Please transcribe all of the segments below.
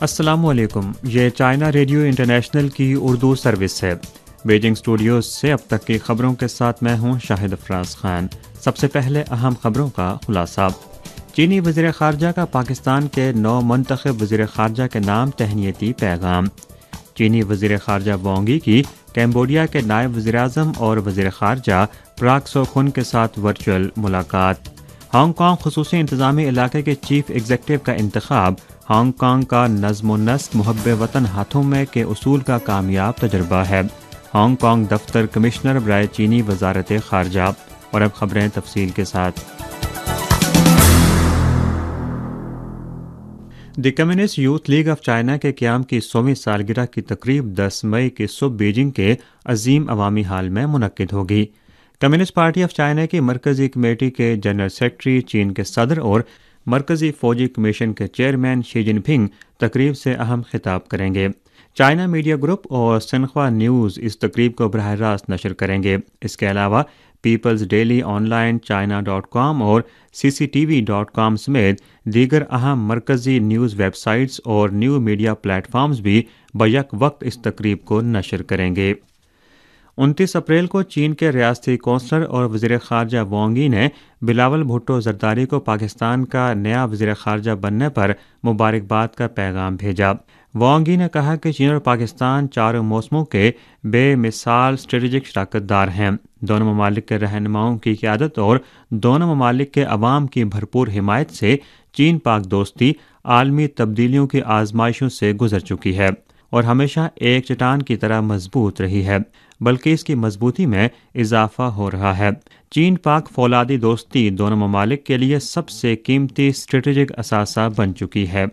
السلام علیکم، یہ چائنا ریڈیو انٹرنیشنل کی اردو سروس ہے۔ بیجنگ اسٹوڈیوز سے اب تک کی خبروں کے ساتھ میں ہوں شاہد افراز خان۔ سب سے پہلے اہم خبروں کا خلاصہ۔ چینی وزیر خارجہ کا پاکستان کے نو منتخب وزیر خارجہ کے نام تہنیتی پیغام۔ چینی وزیر خارجہ وانگ یی کی کمبوڈیا کے نائب وزیر اعظم اور وزیر خارجہ پراک سو خن کے ساتھ ورچوئل ملاقات۔ ہانگ کانگ خصوصی انتظامی علاقے کے چیف ایگزیکٹو کا انتخاب ہانگ کانگ کا نظم و نسق محب وطن ہاتھوں میں کے اصول کا کامیاب تجربہ ہے۔ ہانگ کانگ دفتر کمشنر برائے چینی وزارت خارجہ۔ اور اب خبریں تفصیل کے ساتھ۔ The Communist Youth League of China کے قیام کی 100ویں سالگرہ کی تقریب 10 مئی کی صبح بیجنگ کے عظیم عوامی ہال میں منعقد ہوگی۔ کمیونسٹ پارٹی آف چائنا کی مرکزی کمیٹی کے جنرل سیکرٹری، چین کے صدر اور مرکزی فوجی کمیشن کے چیئرمین شی جن پنگ تقریب سے اہم خطاب کریں گے۔ چائنا میڈیا گروپ اور سنخوا نیوز اس تقریب کو براہ راست نشر کریں گے۔ اس کے علاوہ Peoples daily on line, china.com اور CCTV.com سمیت دیگر اہم مرکزی نیوز ویب سائٹس اور نیو میڈیا پلیٹ فارمز بھی بیک وقت اس تقریب کو نشر کریں گے۔ 29 اپریل کو چین کے ریاستی کونسلر اور وزیر خارجہ وانگ یی نے بلاول بھٹو زرداری کو پاکستان کا نیا وزیر خارجہ بننے پر مبارکباد کا پیغام بھیجا۔ وانگ یی نے کہا کہ چین اور پاکستان چاروں موسموں کے بے مثال اسٹریٹجک شراکت دار ہیں۔ دونوں ممالک کے رہنماؤں کی قیادت اور دونوں ممالک کے عوام کی بھرپور حمایت سے چین پاک دوستی عالمی تبدیلیوں کی آزمائشوں سے گزر چکی ہے اور ہمیشہ ایک چٹان کی طرح مضبوط رہی ہے، بلکہ اس کی مضبوطی میں اضافہ ہو رہا ہے۔ چین پاک فولادی دوستی دونوں ممالک کے لیے سب سے قیمتی اسٹریٹجک اثاثہ بن چکی ہے۔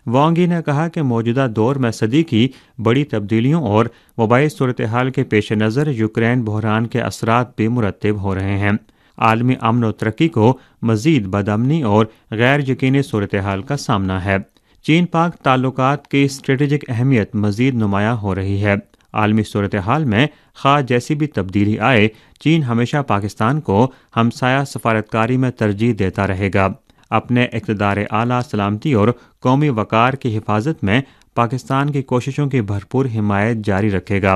وانگ یی نے کہا کہ موجودہ دور میں صدی کی بڑی تبدیلیوں اور وبائی صورتحال کے پیش نظر یوکرین بحران کے اثرات بھی مرتب ہو رہے ہیں۔ عالمی امن و ترقی کو مزید بدامنی اور غیر یقینی صورتحال کا سامنا ہے۔ چین پاک تعلقات کی اسٹریٹجک اہمیت مزید نمایاں ہو رہی ہے۔ عالمی صورتحال میں خواہ جیسی بھی تبدیلی آئے، چین ہمیشہ پاکستان کو ہمسایہ سفارتکاری میں ترجیح دیتا رہے گا۔ اپنے اقتدار اعلیٰ، سلامتی اور قومی وقار کی حفاظت میں پاکستان کی کوششوں کی بھرپور حمایت جاری رکھے گا۔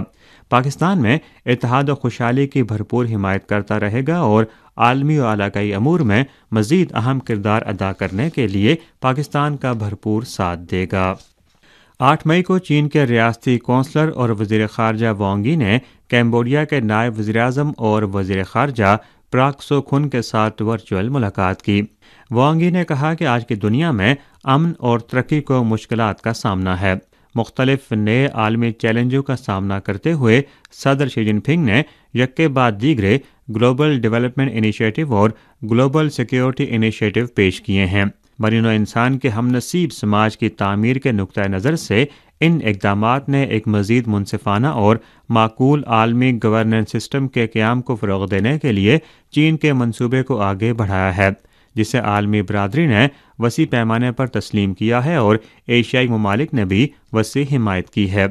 پاکستان میں اتحاد و خوشحالی کی بھرپور حمایت کرتا رہے گا اور عالمی و علاقائی امور میں مزید اہم کردار ادا کرنے کے لیے پاکستان کا بھرپور ساتھ دے گا۔ 8 مئی کو چین کے ریاستی کونسلر اور وزیر خارجہ وانگ یی نے کمبوڈیا کے نائب وزیر اعظم اور وزیر خارجہ پراک سو خن کے ساتھ ورچوئل ملاقات کی۔ وانگ یی نے کہا کہ آج کی دنیا میں امن اور ترقی کو مشکلات کا سامنا ہے۔ مختلف نئے عالمی چیلنجوں کا سامنا کرتے ہوئے صدر شی جن پنگ نے یکے بعد دیگرے گلوبل ڈیولپمنٹ انیشیٹو اور گلوبل سیکیورٹی انیشیٹو پیش کیے ہیں۔ مرین و انسان کے ہم نصیب سماج کی تعمیر کے نقطہ نظر سے ان اقدامات نے ایک مزید منصفانہ اور معقول عالمی گورننس سسٹم کے قیام کو فروغ دینے کے لیے چین کے منصوبے کو آگے بڑھایا ہے، جسے عالمی برادری نے وسیع پیمانے پر تسلیم کیا ہے اور ایشیائی ممالک نے بھی وسیع حمایت کی ہے۔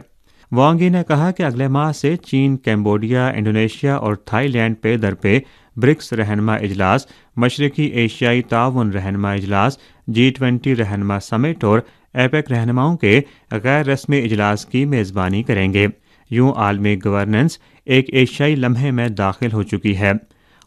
وانگ یی نے کہا کہ اگلے ماہ سے چین، کمبوڈیا، انڈونیشیا اور تھائی لینڈ پے در پے برکس رہنما اجلاس، مشرقی ایشیائی تعاون رہنما اجلاس، G20 رہنما سمٹ اور ایپیک رہنماؤں کے غیر رسمی اجلاس کی میزبانی کریں گے۔ یوں عالمی گورننس ایک ایشیائی لمحے میں داخل ہو چکی ہے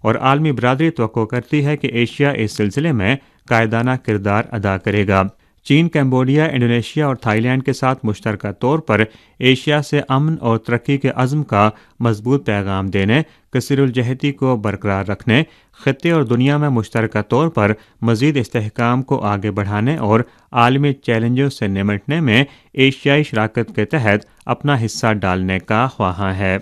اور عالمی برادری توقع کرتی ہے کہ ایشیا اس سلسلے میں قائدانہ کردار ادا کرے گا۔ چین، کمبوڈیا، انڈونیشیا اور تھائی لینڈ کے ساتھ مشترکہ طور پر ایشیا سے امن اور ترقی کے عزم کا مضبوط پیغام دینے، کثیر الجہتی کو برقرار رکھنے، خطے اور دنیا میں مشترکہ طور پر مزید استحکام کو آگے بڑھانے اور عالمی چیلنجوں سے نمٹنے میں ایشیائی شراکت کے تحت اپنا حصہ ڈالنے کا خواہاں ہے۔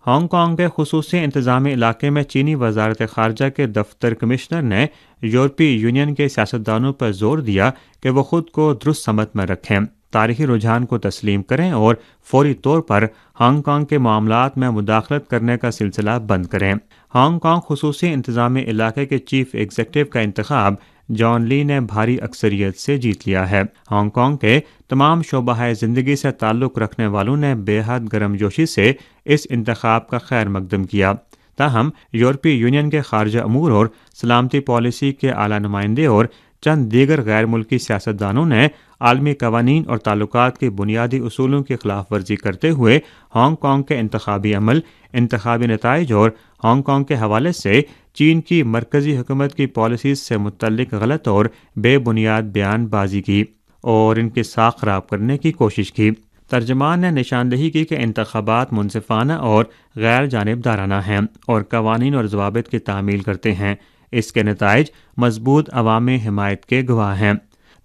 ہانگ کانگ کے خصوصی انتظامی علاقے میں چینی وزارت خارجہ کے دفتر کمشنر نے یورپی یونین کے سیاستدانوں پر زور دیا کہ وہ خود کو درست سمت میں رکھیں، تاریخی رجحان کو تسلیم کریں اور فوری طور پر ہانگ کانگ کے معاملات میں مداخلت کرنے کا سلسلہ بند کریں۔ ہانگ کانگ خصوصی انتظامی علاقے کے چیف ایگزیکٹو کا انتخاب جان لی نے بھاری اکثریت سے جیت لیا ہے۔ ہانگ کانگ کے تمام شعبہ زندگی سے تعلق رکھنے والوں نے بے حد گرم جوشی سے اس انتخاب کا خیر مقدم کیا۔ تاہم یورپی یونین کے خارجہ امور اور سلامتی پالیسی کے اعلیٰ نمائندے اور چند دیگر غیر ملکی سیاستدانوں نے عالمی قوانین اور تعلقات کے بنیادی اصولوں کی خلاف ورزی کرتے ہوئے ہانگ کانگ کے انتخابی عمل، انتخابی نتائج اور ہانگ کانگ کے حوالے سے چین کی مرکزی حکومت کی پالیسیز سے متعلق غلط اور بے بنیاد بیان بازی کی اور ان کی ساکھ خراب کرنے کی کوشش کی۔ ترجمان نے نشاندہی کی کہ انتخابات منصفانہ اور غیر جانبدارانہ ہیں اور قوانین اور ضوابط کی تعمیل کرتے ہیں۔ اس کے نتائج مضبوط عوامی حمایت کے گواہ ہیں۔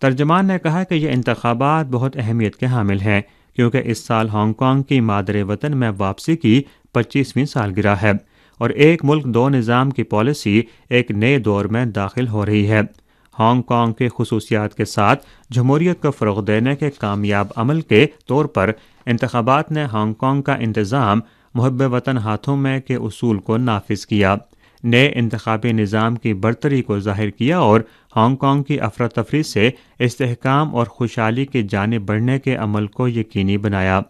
ترجمان نے کہا کہ یہ انتخابات بہت اہمیت کے حامل ہیں کیونکہ اس سال ہانگ کانگ کی مادر وطن میں واپسی کی 25ویں سالگرہ ہے اور ایک ملک دو نظام کی پالیسی ایک نئے دور میں داخل ہو رہی ہے۔ ہانگ کانگ کے خصوصیات کے ساتھ جمہوریت کو فروغ دینے کے کامیاب عمل کے طور پر انتخابات نے ہانگ کانگ کا انتظام محب وطن ہاتھوں میں کے اصول کو نافذ کیا، نئے انتخابی نظام کی برتری کو ظاہر کیا اور ہانگ کانگ کی افراتفری سے استحکام اور خوشحالی کی جانب بڑھنے کے عمل کو یقینی بنایا۔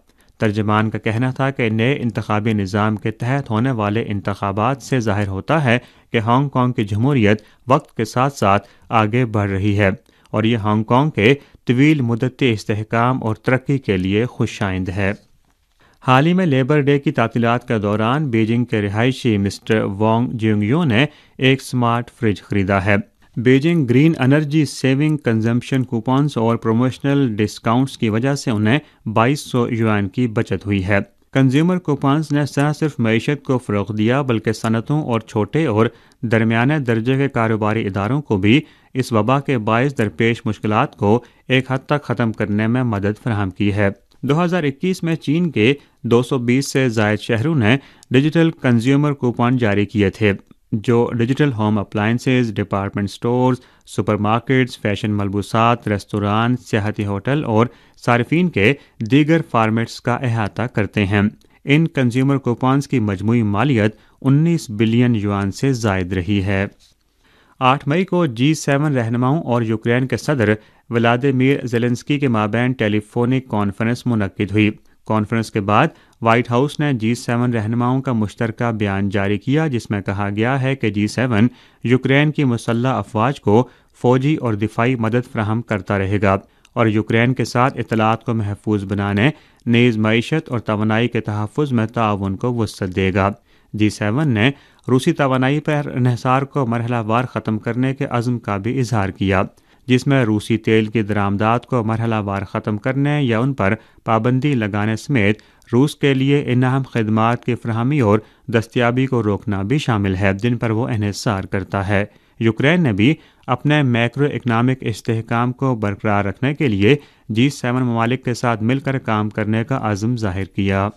ترجمان کا کہنا تھا کہ نئے انتخابی نظام کے تحت ہونے والے انتخابات سے ظاہر ہوتا ہے کہ ہانگ کانگ کی جمہوریت وقت کے ساتھ ساتھ آگے بڑھ رہی ہے اور یہ ہانگ کانگ کے طویل مدتی استحکام اور ترقی کے لیے خوشائند ہے۔ حال ہی میں لیبر ڈے کی تعطیلات کے دوران بیجنگ کے رہائشی مسٹر وانگ جیونگ نے ایک سمارٹ فریج خریدا ہے۔ Beijing green energy saving consumption coupons اور پروموشنل ڈسکاؤنٹس کی وجہ سے انہیں 2200 یوان کی بچت ہوئی ہے۔ کنزیومر کوپنز نے نہ صرف معیشت کو فروغ دیا بلکہ صنعتوں اور چھوٹے اور درمیانے درجے کے کاروباری اداروں کو بھی اس وبا کے باعث درپیش مشکلات کو ایک حد تک ختم کرنے میں مدد فراہم کی ہے۔ 2021 میں چین کے 220 سے زائد شہروں نے ڈیجیٹل کنزیومر کوپن جاری کیے تھے جو digital home appliances, department stores, super markets, fashion ملبوسات، ریستوران، سیاحتی ہوٹل اور صارفین کے دیگر فارمیٹس کا احاطہ کرتے ہیں۔ ان کنزیومر کوپنز کی مجموعی مالیت 19 بلین یوان سے زائد رہی ہے۔ 8 مئی کو G7 رہنماؤں اور یوکرین کے صدر ولادیمیر زیلنسکی کے مابین ٹیلی فونک کانفرنس منعقد ہوئی۔ کانفرنس کے بعد وائٹ ہاؤس نے G7 رہنماؤں کا مشترکہ بیان جاری کیا جس میں کہا گیا ہے کہ G7 یوکرین کی مسلح افواج کو فوجی اور دفاعی مدد فراہم کرتا رہے گا اور یوکرین کے ساتھ اطلاعات کو محفوظ بنانے، نیز معیشت اور توانائی کے تحفظ میں تعاون کو وسعت دے گا۔ G7 نے روسی توانائی پر انحصار کو مرحلہ وار ختم کرنے کے عزم کا بھی اظہار کیا جس میں روسی تیل کی درآمدات کو مرحلہ وار ختم کرنے یا ان پر پابندی لگانے سمیت روس کے لیے ان اہم خدمات کی فراہمی اور دستیابی کو روکنا بھی شامل ہے جن پر وہ انحصار کرتا ہے۔ یوکرین نے بھی اپنے میکرو اکنامک استحکام کو برقرار رکھنے کے لیے G7 ممالک کے ساتھ مل کر کام کرنے کا عزم ظاہر کیا۔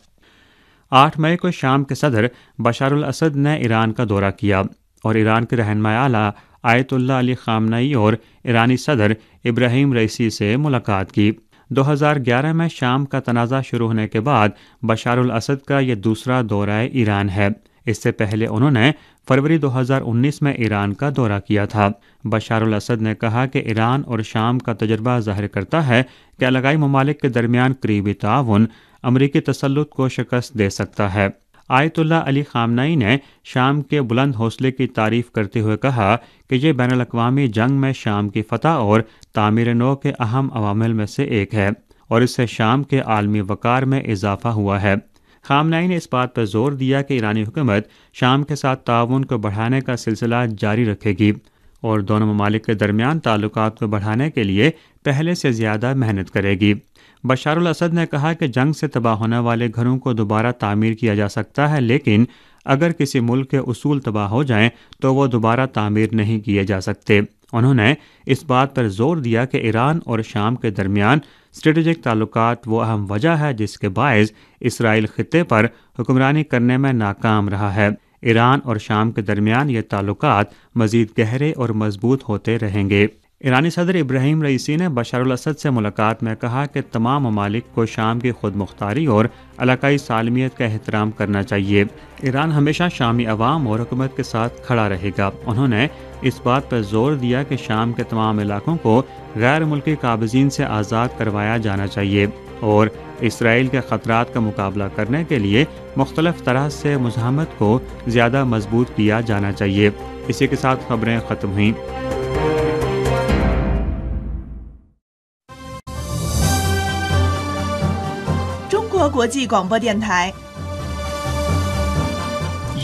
8 مئی کو شام کے صدر بشار الاسد نے ایران کا دورہ کیا اور ایران کے رہنما اعلیٰ آیت اللہ علی خامنئی اور ایرانی صدر ابراہیم رئیسی سے ملاقات کی۔ 2011 میں شام کا تنازع شروع ہونے کے بعد بشار الاسد کا یہ دوسرا دورہ ایران ہے۔ اس سے پہلے انہوں نے فروری 2019 میں ایران کا دورہ کیا تھا۔ بشار الاسد نے کہا کہ ایران اور شام کا تجربہ ظاہر کرتا ہے کہ علاقائی ممالک کے درمیان قریبی تعاون امریکی تسلط کو شکست دے سکتا ہے۔ آیت اللہ علی خامنئی نے شام کے بلند حوصلے کی تعریف کرتے ہوئے کہا کہ یہ بین الاقوامی جنگ میں شام کی فتح اور تعمیر نو کے اہم عوامل میں سے ایک ہے اور اس سے شام کے عالمی وقار میں اضافہ ہوا ہے۔ خامنئی نے اس بات پر زور دیا کہ ایرانی حکومت شام کے ساتھ تعاون کو بڑھانے کا سلسلہ جاری رکھے گی اور دونوں ممالک کے درمیان تعلقات کو بڑھانے کے لیے پہلے سے زیادہ محنت کرے گی۔ بشار الاسد نے کہا کہ جنگ سے تباہ ہونے والے گھروں کو دوبارہ تعمیر کیا جا سکتا ہے لیکن اگر کسی ملک کے اصول تباہ ہو جائیں تو وہ دوبارہ تعمیر نہیں کیے جا سکتے۔ انہوں نے اس بات پر زور دیا کہ ایران اور شام کے درمیان اسٹریٹجک تعلقات وہ اہم وجہ ہے جس کے باعث اسرائیل خطے پر حکمرانی کرنے میں ناکام رہا ہے۔ ایران اور شام کے درمیان یہ تعلقات مزید گہرے اور مضبوط ہوتے رہیں گے۔ ایرانی صدر ابراہیم رئیسی نے بشار الاسد سے ملاقات میں کہا کہ تمام ممالک کو شام کی خود مختاری اور علاقائی سالمیت کا احترام کرنا چاہیے۔ ایران ہمیشہ شامی عوام اور حکومت کے ساتھ کھڑا رہے گا۔ انہوں نے اس بات پر زور دیا کہ شام کے تمام علاقوں کو غیر ملکی قابضین سے آزاد کروایا جانا چاہیے اور اسرائیل کے خطرات کا مقابلہ کرنے کے لیے مختلف طرح سے مزاحمت کو زیادہ مضبوط کیا جانا چاہیے۔ اسی کے ساتھ خبریں ختم ہوئیں۔ 合国际广播电台。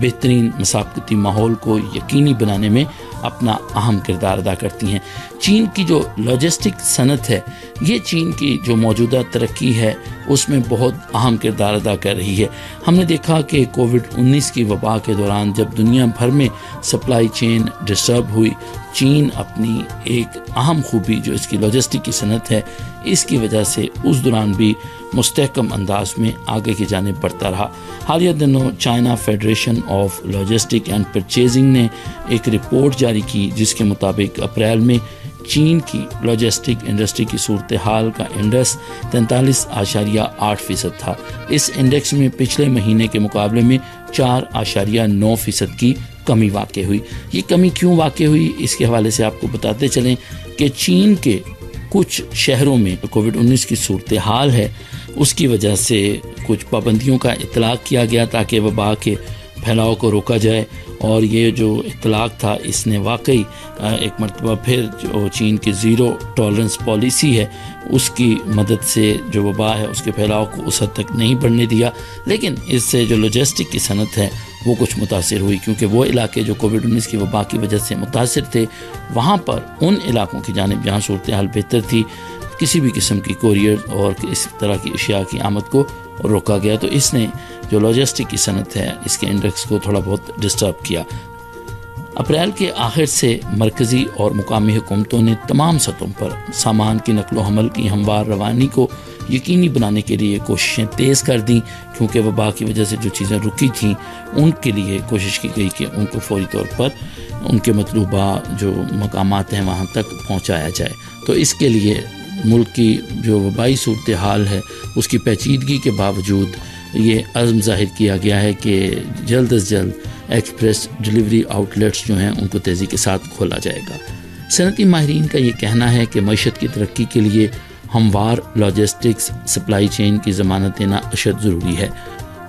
بہترین مسابقتی ماحول کو یقینی بنانے میں اپنا اہم کردار ادا کرتی ہیں۔ چین کی جو لاجسٹک صنعت ہے، یہ چین کی جو موجودہ ترقی ہے اس میں بہت اہم کردار ادا کر رہی ہے۔ ہم نے دیکھا کہ کووڈ-19 کی وبا کے دوران جب دنیا بھر میں سپلائی چین ڈسٹرب ہوئی، چین اپنی ایک اہم خوبی جو اس کی لاجسٹک کی صنعت ہے، اس کی وجہ سے اس دوران بھی مستحکم انداز میں آگے کی جانب بڑھتا رہا۔ حالیہ دنوں China federation of logistic and purchasing نے ایک رپورٹ جاری کی جس کے مطابق اپریل میں چین کی لاجسٹک انڈسٹری کی صورتحال کا انڈیکس 43.8% تھا۔ اس انڈیکس میں پچھلے مہینے کے مقابلے میں 4.9% کی کمی واقع ہوئی۔ یہ کمی کیوں واقع ہوئی اس کے حوالے سے آپ کو بتاتے چلیں کہ چین کے کچھ شہروں میں کووڈ-19 کی صورتحال ہے، اس کی وجہ سے کچھ پابندیوں کا اطلاق کیا گیا تاکہ وبا کے پھیلاؤ کو روکا جائے، اور یہ جو اطلاق تھا اس نے واقعی ایک مرتبہ پھر جو چین کی زیرو ٹالرنس پالیسی ہے اس کی مدد سے جو وبا ہے اس کے پھیلاؤ کو اس حد تک نہیں بڑھنے دیا، لیکن اس سے جو لاجسٹک کی صنعت ہے وہ کچھ متاثر ہوئی، کیونکہ وہ علاقے جو کووڈ-19 کی وبا کی وجہ سے متاثر تھے، وہاں پر ان علاقوں کی جانب جہاں صورتحال بہتر تھی کسی بھی قسم کی کوریئر اور اس طرح کی اشیاء کی آمد کو روکا گیا، تو اس نے جو لاجسٹک کی صنعت ہے اس کے انڈیکس کو تھوڑا بہت ڈسٹرب کیا۔ اپریل کے آخر سے مرکزی اور مقامی حکومتوں نے تمام سطحوں پر سامان کی نقل و حمل کی ہموار روانی کو یقینی بنانے کے لیے کوششیں تیز کر دیں، کیونکہ وبا کی وجہ سے جو چیزیں رکی تھیں ان کے لیے کوشش کی گئی کہ ان کو فوری طور پر ان کے مطلوبہ جو مقامات ہیں وہاں تک پہنچایا جائے۔ تو اس کے لیے ملک کی جو وبائی صورتحال ہے اس کی پیچیدگی کے باوجود یہ عزم ظاہر کیا گیا ہے کہ جلد از جلد ایکسپریس ڈیلیوری آؤٹ لیٹس جو ہیں ان کو تیزی کے ساتھ کھولا جائے گا۔ صنعتی ماہرین کا یہ کہنا ہے کہ معیشت کی ترقی کے لیے ہموار لاجسٹکس سپلائی چین کی ضمانت دینا اشد ضروری ہے۔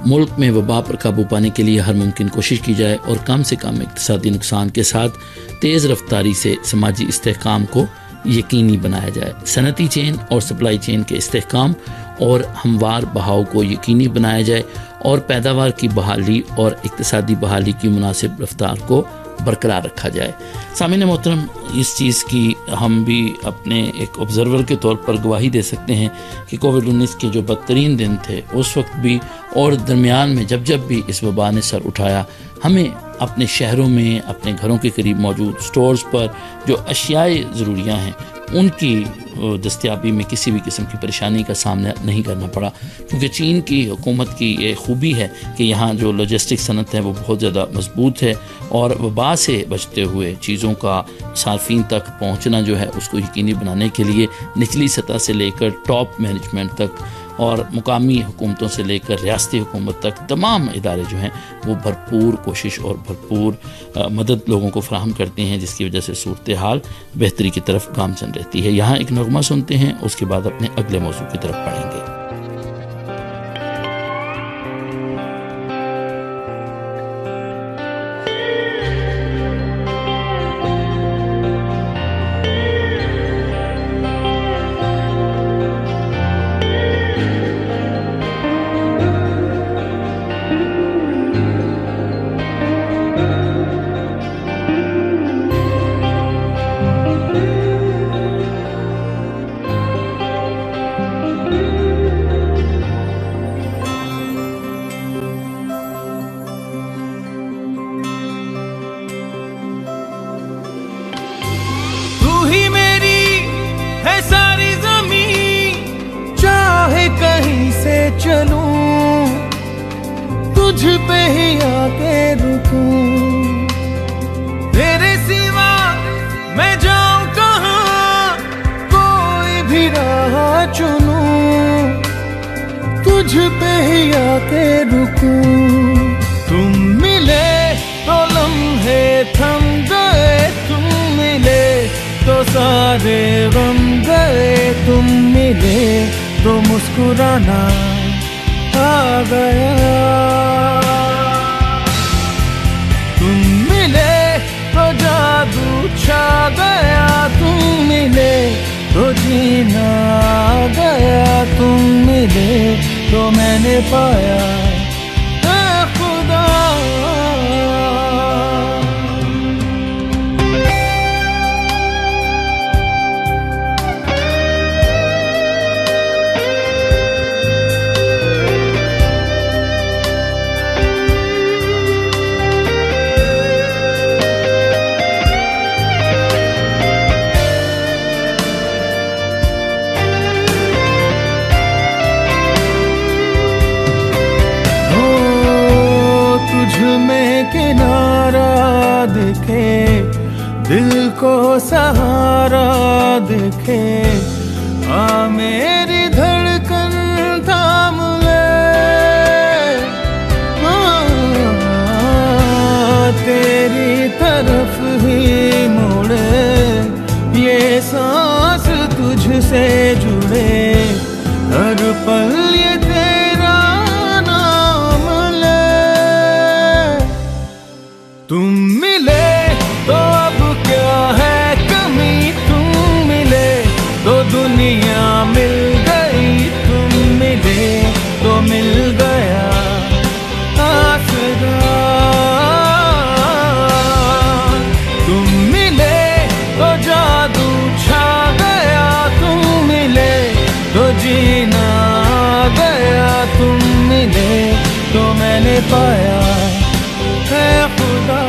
ملک میں وبا پر قابو پانے کے لیے ہر ممکن کوشش کی جائے اور کم سے کم اقتصادی نقصان کے ساتھ تیز رفتاری سے سماجی استحکام کو یقینی بنایا جائے۔ صنعتی چین اور سپلائی چین کے استحکام اور ہموار بہاؤ کو یقینی بنایا جائے اور پیداوار کی بحالی اور اقتصادی بحالی کی مناسب رفتار کو برقرار رکھا جائے۔ سامعین محترم، اس چیز کی ہم بھی اپنے ایک آبزرور کے طور پر گواہی دے سکتے ہیں کہ کووڈ-19 کے جو بدترین دن تھے اس وقت بھی اور درمیان میں جب بھی اس وبا نے سر اٹھایا، ہمیں اپنے شہروں میں اپنے گھروں کے قریب موجود سٹورز پر جو اشیاء ضروریاں ہیں ان کی دستیابی میں کسی بھی قسم کی پریشانی کا سامنا نہیں کرنا پڑا، کیونکہ چین کی حکومت کی یہ خوبی ہے کہ یہاں جو لاجسٹک صنعت ہے وہ بہت زیادہ مضبوط ہے، اور وبا سے بچتے ہوئے چیزوں کا صارفین تک پہنچنا جو ہے اس کو یقینی بنانے کے لیے نچلی سطح سے لے کر ٹاپ مینجمنٹ تک اور مقامی حکومتوں سے لے کر ریاستی حکومت تک تمام ادارے جو ہیں وہ بھرپور کوشش اور بھرپور مدد لوگوں کو فراہم کرتے ہیں، جس کی وجہ سے صورتحال بہتری کی طرف گامزن رہتی ہے۔ یہاں ایک نغمہ سنتے ہیں، اس کے بعد اپنے اگلے موضوع کی طرف بڑھیں گے۔ چلوں تجھ پہ ہی آ کے رکوں، تیرے سوا میں جاؤں کہاں، کوئی بھی راہ چنوں تجھ پہ ہی آ کے رکوں۔ تم ملے تو لمحے تھم گئے، تم ملے تو سارے غم گئے، تم ملے تو مسکرانا آ گیا، تم ملے تو جادو چھا گیا، تم ملے تو جینا آ گیا، تم ملے تو میں نے پایا اے خدا تجھ میں کنارہ دکھے دل کو سہارا دکھے میری دھڑکن تھام لے تیری طرف ہی مڑے یہ سانس تجھ سے جڑے ہر پل یہ تیرا نام لے تم ملے تو اب کیا ہے کمی تم ملے تو دنیا مل گئی تم ملے تو مل گیا آسرا تم ملے تو جادو چھا گیا تم ملے تو جینا گیا تم ملے تو میں نے پایا ہے خدا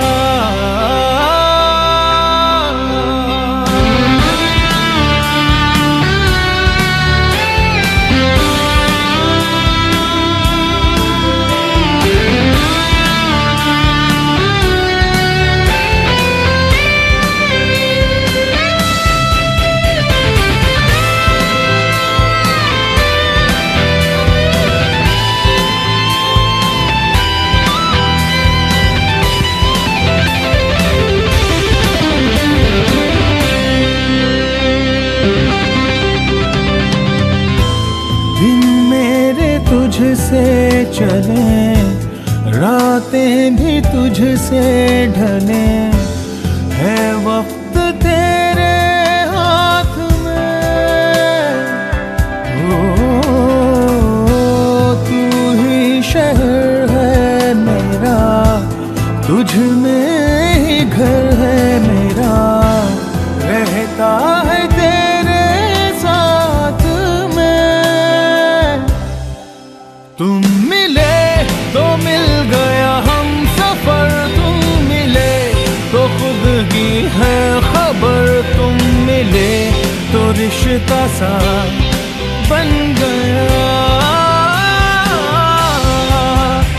تجھ سے چلیں راتیں بھی تجھ سے ڈھلیں ہے وقت تیرے ہاتھ میں تو ہی شہر ہے میرا تجھ میں ہی گھر ہے میرا رہتا ہے تیرے ساتھ میں تم ملے تو مل گیا ہم سفر تم ملے تو خود ہی ہے خبر تم ملے تو رشتہ سا بن گیا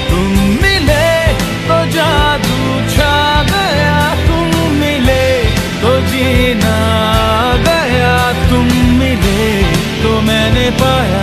تم ملے تو جادو چھا گیا تم ملے تو جینا گیا تم ملے تو میں نے پایا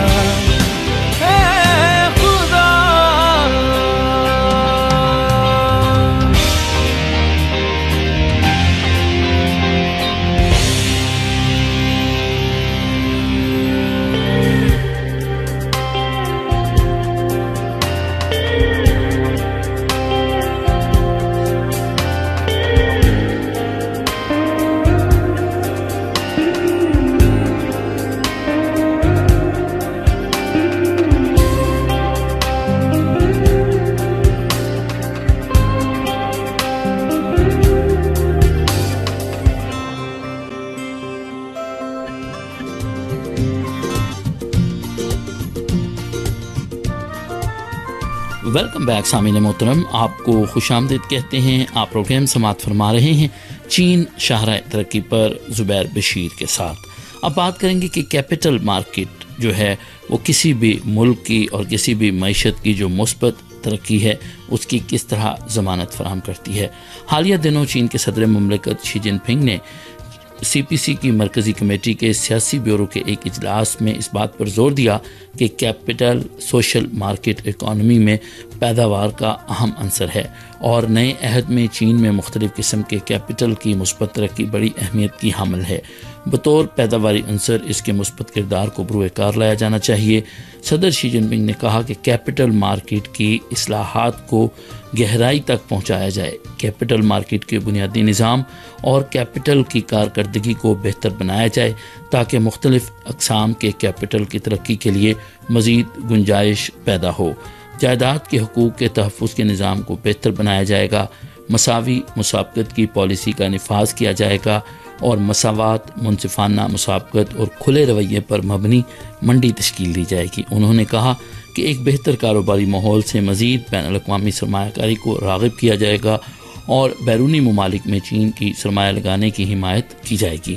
ویلکم بیک سامعین محترم، آپ کو خوش آمدید کہتے ہیں۔ آپ پروگرام سماعت فرما رہے ہیں چین شاہراہ ترقی پر زبیر بشیر کے ساتھ۔ اب بات کریں گے کہ کیپٹل مارکیٹ جو ہے وہ کسی بھی ملک کی اور کسی بھی معیشت کی جو مثبت ترقی ہے اس کی کس طرح ضمانت فراہم کرتی ہے۔ حالیہ دنوں چین کے صدر مملکت شی جن پنگ نے سی پی سی کی مرکزی کمیٹی کے سیاسی بیورو کے ایک اجلاس میں اس بات پر زور دیا کہ کیپٹل سوشل مارکیٹ اکانومی میں پیداوار کا اہم عنصر ہے، اور نئے عہد میں چین میں مختلف قسم کے کیپٹل کی مثبت ترقی بڑی اہمیت کی حامل ہے۔ بطور پیداواری عنصر اس کے مثبت کردار کو بروئے کار لایا جانا چاہیے۔ صدر شی جن پنگ نے کہا کہ کیپٹل مارکیٹ کی اصلاحات کو گہرائی تک پہنچایا جائے، کیپٹل مارکیٹ کے بنیادی نظام اور کیپٹل کی کارکردگی کو بہتر بنایا جائے تاکہ مختلف اقسام کے کیپٹل کی ترقی کے لیے مزید گنجائش پیدا ہو۔ جائیداد کے حقوق کے تحفظ کے نظام کو بہتر بنایا جائے گا، مساوی مسابقت کی پالیسی کا نفاذ کیا جائے گا اور مساوات، منصفانہ مسابقت اور کھلے رویے پر مبنی منڈی تشکیل دی جائے گی۔ انہوں نے کہا کہ ایک بہتر کاروباری ماحول سے مزید بین الاقوامی سرمایہ کاری کو راغب کیا جائے گا اور بیرونی ممالک میں چین کی سرمایہ لگانے کی حمایت کی جائے گی۔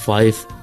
5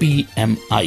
PMI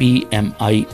PMI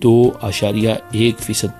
2.1%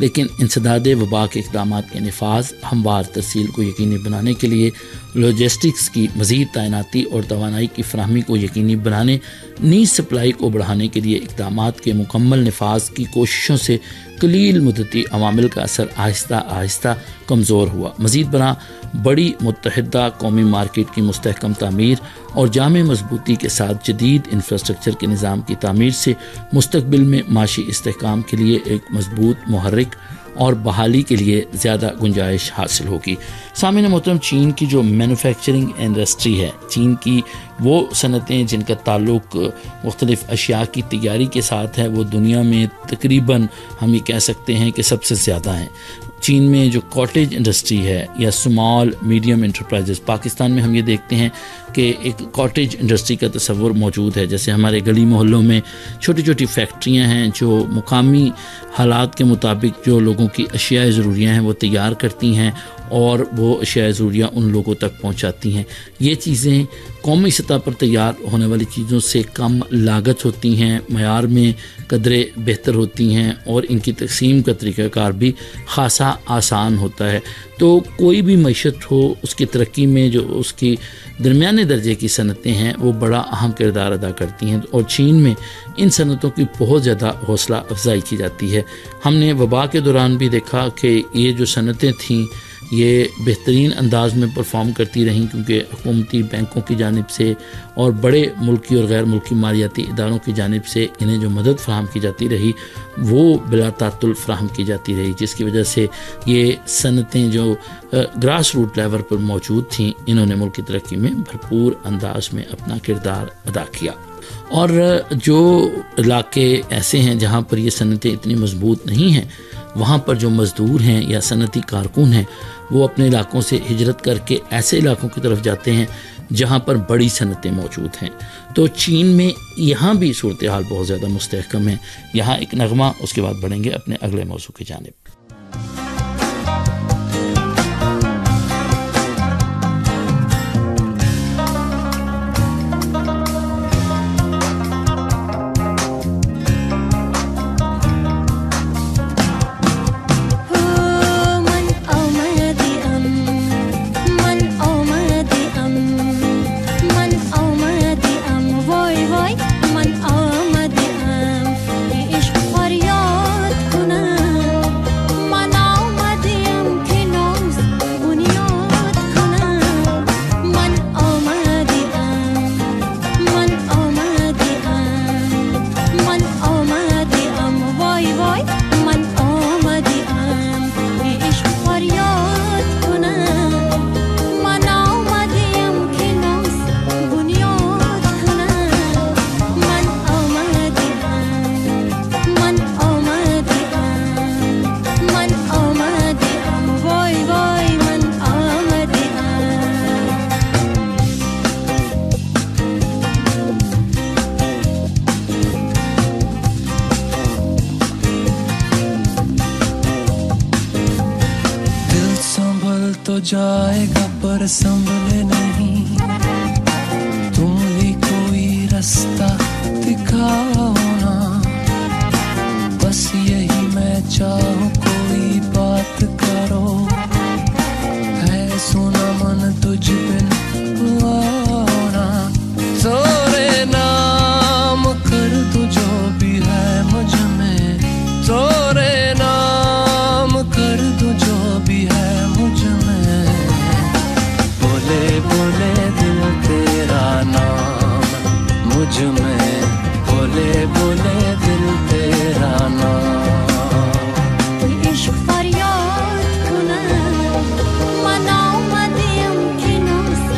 لیکن انسداد وبا کے اقدامات کے نفاذ، ہموار ترسیل کو یقینی بنانے کے لیے لاجسٹکس کی مزید تعیناتی اور توانائی کی فراہمی کو یقینی بنانے، نیز سپلائی کو بڑھانے کے لیے اقدامات کے مکمل نفاذ کی کوششوں سے قلیل مدتی عوامل کا اثر آہستہ آہستہ کمزور ہوا۔ مزید برآں بڑی متحدہ قومی مارکیٹ کی مستحکم تعمیر اور جامع مضبوطی کے ساتھ جدید انفراسٹرکچر کے نظام کی تعمیر سے مستقبل میں معاشی استحکام کے لیے ایک مضبوط محرک اور بحالی کے لیے زیادہ گنجائش حاصل ہوگی۔ سامعین محترم، چین کی جو مینوفیکچرنگ انڈسٹری ہے، چین کی وہ صنعتیں جن کا تعلق مختلف اشیاء کی تیاری کے ساتھ ہے، وہ دنیا میں تقریباً ہم یہ کہہ سکتے ہیں کہ سب سے زیادہ ہیں۔ چین میں جو کاٹیج انڈسٹری ہے یا اسمال میڈیم انٹرپرائزز، پاکستان میں ہم یہ دیکھتے ہیں کہ ایک کاٹیج انڈسٹری کا تصور موجود ہے، جیسے ہمارے گلی محلوں میں چھوٹی چھوٹی فیکٹریاں ہیں جو مقامی حالات کے مطابق جو لوگوں کی اشیاء ضروریاں ہیں وہ تیار کرتی ہیں اور وہ اشیاء ضروریہ ان لوگوں تک پہنچاتی ہیں۔ یہ چیزیں قومی سطح پر تیار ہونے والی چیزوں سے کم لاگت ہوتی ہیں، معیار میں قدرے بہتر ہوتی ہیں اور ان کی تقسیم کا طریقہ کار بھی خاصا آسان ہوتا ہے۔ تو کوئی بھی معیشت ہو، اس کی ترقی میں جو اس کی درمیانے درجے کی صنعتیں ہیں وہ بڑا اہم کردار ادا کرتی ہیں، اور چین میں ان صنعتوں کی بہت زیادہ حوصلہ افزائی کی جاتی ہے۔ ہم نے وبا کے دوران بھی دیکھا کہ یہ جو صنعتیں تھیں یہ بہترین انداز میں پرفارم کرتی رہیں، کیونکہ حکومتی بینکوں کی جانب سے اور بڑے ملکی اور غیر ملکی مالیاتی اداروں کی جانب سے انہیں جو مدد فراہم کی جاتی رہی وہ بلا تعطل فراہم کی جاتی رہی، جس کی وجہ سے یہ صنعتیں جو گراس روٹ لیول پر موجود تھیں انہوں نے ملک کی ترقی میں بھرپور انداز میں اپنا کردار ادا کیا۔ اور جو علاقے ایسے ہیں جہاں پر یہ صنعتیں اتنی مضبوط نہیں ہیں، وہاں پر جو مزدور ہیں یا صنعتی کارکن ہیں وہ اپنے علاقوں سے ہجرت کر کے ایسے علاقوں کی طرف جاتے ہیں جہاں پر بڑی صنعتیں موجود ہیں۔ تو چین میں یہاں بھی صورتحال بہت زیادہ مستحکم ہے۔ یہاں ایک نغمہ، اس کے بعد بڑھیں گے اپنے اگلے موضوع کی جانب۔ جائے گا پر سنبھلے نہیں، تم ہی کوئی رستہ دکھاؤ نا، بس یہی میں چاہوں کوئی بات کرو، ہے سنا من تجھ بن نا، زورے نام کر دو جو بھی ہے مجھ میں، زورے نام کر دو جو بھی ہے مجھ میں، بولے بولے دل تیرا نام مجھ میں، بولے بولے دل تیرا نام، عشق فریاد کنم من آمدیم کنار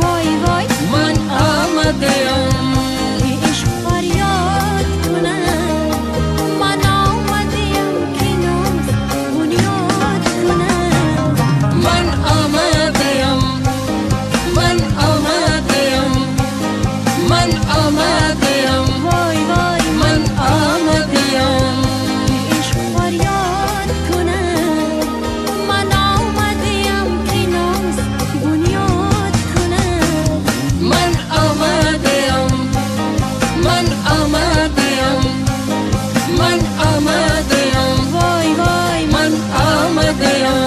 وای وای من آمدیم عشق فریاد کنم من آمدیم کنار بنیاد کنم من آمدیم من آمدیم من آمدیم وای وای من آمدیم عشق فریاد کنم من آمدیم کنار بنیاد کنم من آمدیم من آمدیم من آمدیم وای وای من آمدیم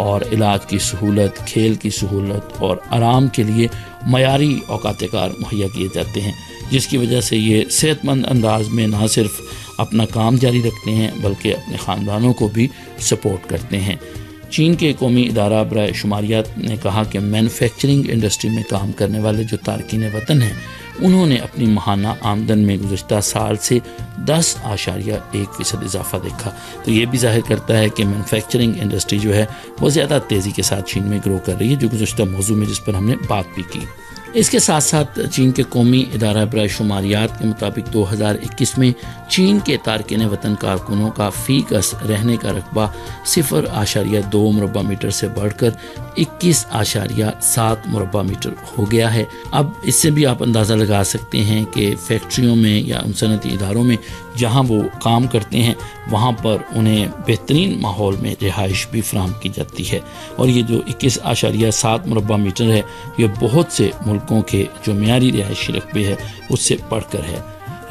اور علاج کی سہولت، کھیل کی سہولت اور آرام کے لیے معیاری اوقات کار مہیا کیے جاتے ہیں، جس کی وجہ سے یہ صحت مند انداز میں نہ صرف اپنا کام جاری رکھتے ہیں بلکہ اپنے خاندانوں کو بھی سپورٹ کرتے ہیں۔ چین کے قومی ادارہ برائے شماریات نے کہا کہ مینوفیکچرنگ انڈسٹری میں کام کرنے والے جو تارکین وطن ہیں انہوں نے اپنی ماہانہ آمدن میں گزشتہ سال سے 10.1% اضافہ دیکھا، تو یہ بھی ظاہر کرتا ہے کہ مینوفیکچرنگ انڈسٹری جو ہے وہ زیادہ تیزی کے ساتھ چین میں گرو کر رہی ہے، جو گزشتہ موضوع میں جس پر ہم نے بات بھی کی۔ اس کے ساتھ ساتھ چین کے قومی ادارہ برائے شماریات کے مطابق 2021 میں چین کے تارکین وطن کارکنوں کا فی گز رہنے کا رقبہ 0.2 مربع میٹر سے بڑھ کر 21.7 مربع میٹر ہو گیا ہے۔ اب اس سے بھی آپ اندازہ لگا سکتے ہیں کہ فیکٹریوں میں یا ان صنعتی اداروں میں جہاں وہ کام کرتے ہیں وہاں پر انہیں بہترین ماحول میں رہائش بھی فراہم کی جاتی ہے، اور یہ جو 21.7 مربع میٹر ہے یہ بہت سے ملکوں کے جو معیاری رہائشی رقبے ہے اس سے بڑھ کر ہے۔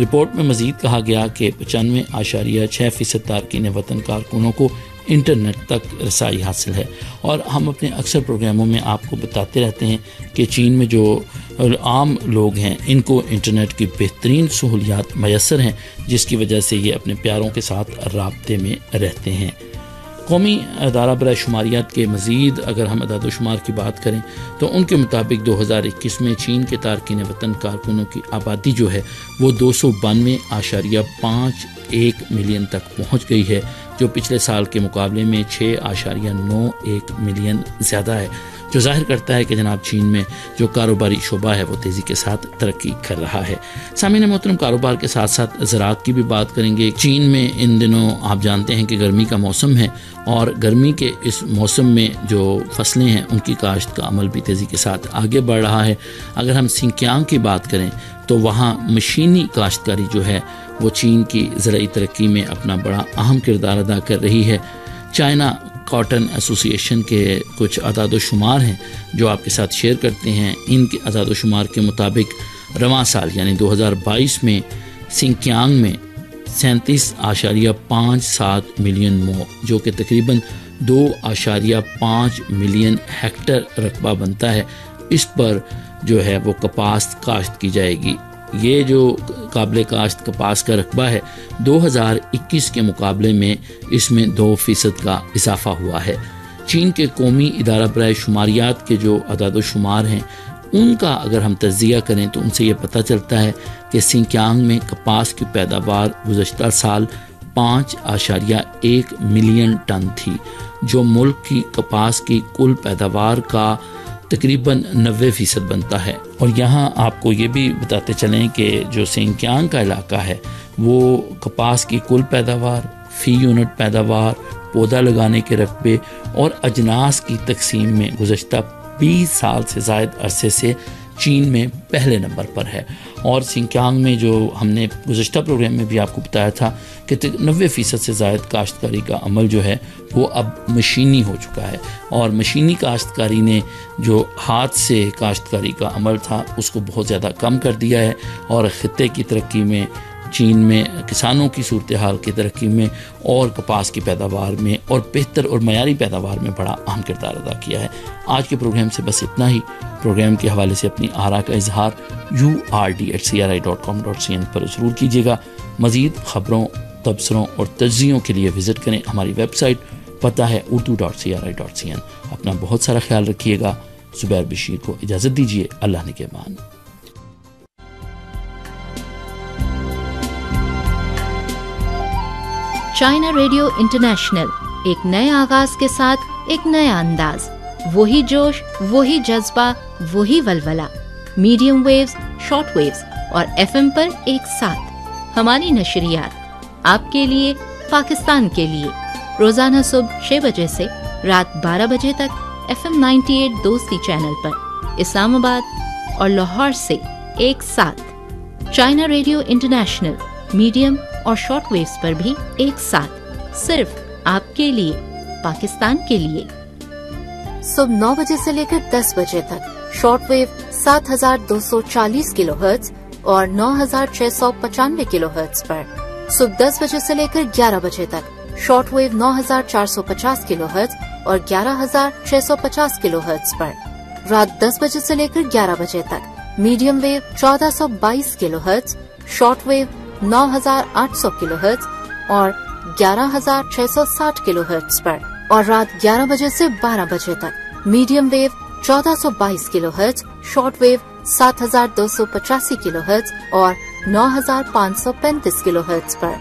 رپورٹ میں مزید کہا گیا کہ 95.6% تارکین وطن کارکنوں کو انٹرنیٹ تک رسائی حاصل ہے، اور ہم اپنے اکثر پروگراموں میں آپ کو بتاتے رہتے ہیں کہ چین میں جو عام لوگ ہیں ان کو انٹرنیٹ کی بہترین سہولیات میسر ہیں، جس کی وجہ سے یہ اپنے پیاروں کے ساتھ رابطے میں رہتے ہیں۔ قومی ادارہ برائے شماریات کے مزید اگر ہم اعداد و شمار کی بات کریں تو ان کے مطابق 2021 میں چین کے تارکین وطن کارکنوں کی آبادی جو ہے وہ 292.51 ملین تک پہنچ گئی ہے، جو پچھلے سال کے مقابلے میں 6.91 ملین زیادہ ہے، جو ظاہر کرتا ہے کہ جناب چین میں جو کاروباری شعبہ ہے وہ تیزی کے ساتھ ترقی کر رہا ہے۔ سامعین محترم، کاروبار کے ساتھ ساتھ زراعت کی بھی بات کریں گے۔ چین میں ان دنوں آپ جانتے ہیں کہ گرمی کا موسم ہے، اور گرمی کے اس موسم میں جو فصلیں ہیں ان کی کاشت کا عمل بھی تیزی کے ساتھ آگے بڑھ رہا ہے۔ اگر ہم سنکیانگ کی بات کریں تو وہاں مشینی کاشتکاری جو ہے وہ چین کی زرعی ترقی میں اپنا بڑا اہم کردار ادا کر رہی ہے۔ چائنا کاٹن ایسوسی ایشن کے کچھ اعداد و شمار ہیں جو آپ کے ساتھ شیئر کرتے ہیں۔ ان کے اعداد و شمار کے مطابق رواں سال یعنی 2022 میں سنکیانگ میں 37.57 ملین مو، جو کہ تقریباً 2.5 ملین ہیکٹر رقبہ بنتا ہے، اس پر جو ہے وہ کپاس کاشت کی جائے گی۔ یہ جو قابل کاشت کپاس کا رقبہ ہے 2021 کے مقابلے میں اس میں 2% کا اضافہ ہوا ہے۔ چین کے قومی ادارہ برائے شماریات کے جو اعداد و شمار ہیں ان کا اگر ہم تجزیہ کریں تو ان سے یہ پتہ چلتا ہے کہ سنکیانگ میں کپاس کی پیداوار گزشتہ سال 5.1 ملین ٹن تھی، جو ملک کی کپاس کی کل پیداوار کا تقریباً 90% بنتا ہے۔ اور یہاں آپ کو یہ بھی بتاتے چلیں کہ جو سنکیانگ کا علاقہ ہے وہ کپاس کی کل پیداوار، فی یونٹ پیداوار، پودا لگانے کے رقبے اور اجناس کی تقسیم میں گزشتہ 20 سال سے زائد عرصے سے چین میں پہلے نمبر پر ہے۔ اور سنکیانگ میں جو ہم نے گزشتہ پروگرام میں بھی آپ کو بتایا تھا کہ 90% سے زائد کاشتکاری کا عمل جو ہے وہ اب مشینی ہو چکا ہے، اور مشینی کاشتکاری نے جو ہاتھ سے کاشتکاری کا عمل تھا اس کو بہت زیادہ کم کر دیا ہے، اور خطے کی ترقی میں، چین میں کسانوں کی صورتحال کی ترقی میں اور کپاس کی پیداوار میں اور بہتر اور معیاری پیداوار میں بڑا اہم کردار ادا کیا ہے۔ آج کے پروگرام سے بس اتنا ہی۔ پروگرام کے حوالے سے اپنی آراء کا اظہار urd@cri.com.cn پر ضرور کیجیے گا۔ مزید خبروں، تبصروں اور تجزیوں کے لیے وزٹ کریں ہماری ویب سائٹ، پتہ ہے urdu.cri.cn۔ اپنا بہت سارا خیال رکھیے گا۔ زبیر بشیر کو اجازت دیجیے، اللہ نگہبان۔ چائنا ریڈیو انٹرنیشنل، ایک نئے آغاز کے ساتھ ایک نیا انداز، وہی جوش، وہی جذبہ، وہی ولولہ، میڈیم ویوز، شارٹ ویوز اور FM پر ایک ساتھ۔ ہماری نشریات آپ کے لیے، پاکستان کے لیے، روزانہ صبح 6 بجے سے رات 12 بجے تک FM 98 دوستی چینل پر، اسلام آباد اور لاہور سے ایک ساتھ۔ چائنا ریڈیو انٹرنیشنل میڈیم اور شارٹ ویوز پر بھی ایک ساتھ، صرف آپ کے لیے، پاکستان کے لیے۔ صبح 9 بجے سے لے کر 10 بجے تک شارٹ ویو 7240 کلو ہرٹز اور 9695 کلو ہرٹز پر۔ صبح 10 بجے سے لے کر 11 بجے تک شارٹ ویو 9450 کلو ہرٹز اور 11,650 کلو ہرٹز پر. رات 10 بجے سے لے کر 11 بجے تک میڈیم ویو 1422 کلو ہرٹز، شارٹ ویو 9,800 کلو ہرٹز اور 11,660 کلو ہرٹز پر. اور رات 11 بجے سے 12 بجے تک میڈیم ویو 1422 کلو ہرٹز، شارٹ ویو 7,285 کلو ہرٹز اور 9,535 کلو ہرٹز پر.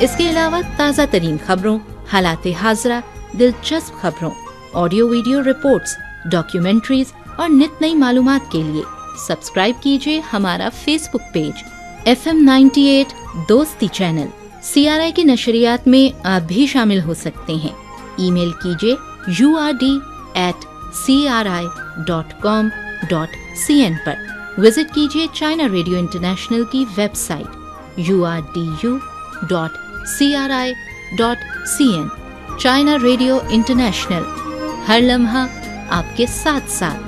اس کے علاوہ تازہ ترین خبروں، حالات حاضرہ، دلچسپ خبروں، آڈیو ویڈیو رپورٹس، ڈاکیومنٹریز اور نت نئی معلومات کے لیے سبسکرائب کیجیے ہمارا فیس بک پیج FM 98 دوستی چینل. CRI کی نشریات میں آپ بھی شامل ہو سکتے ہیں. ای میل کیجیے urd@cri.com.cn پر. وزٹ کیجیے چائنا ریڈیو انٹرنیشنل کی website urdu.cri.cn. China Radio International, ہر لمحہ آپ کے ساتھ ساتھ.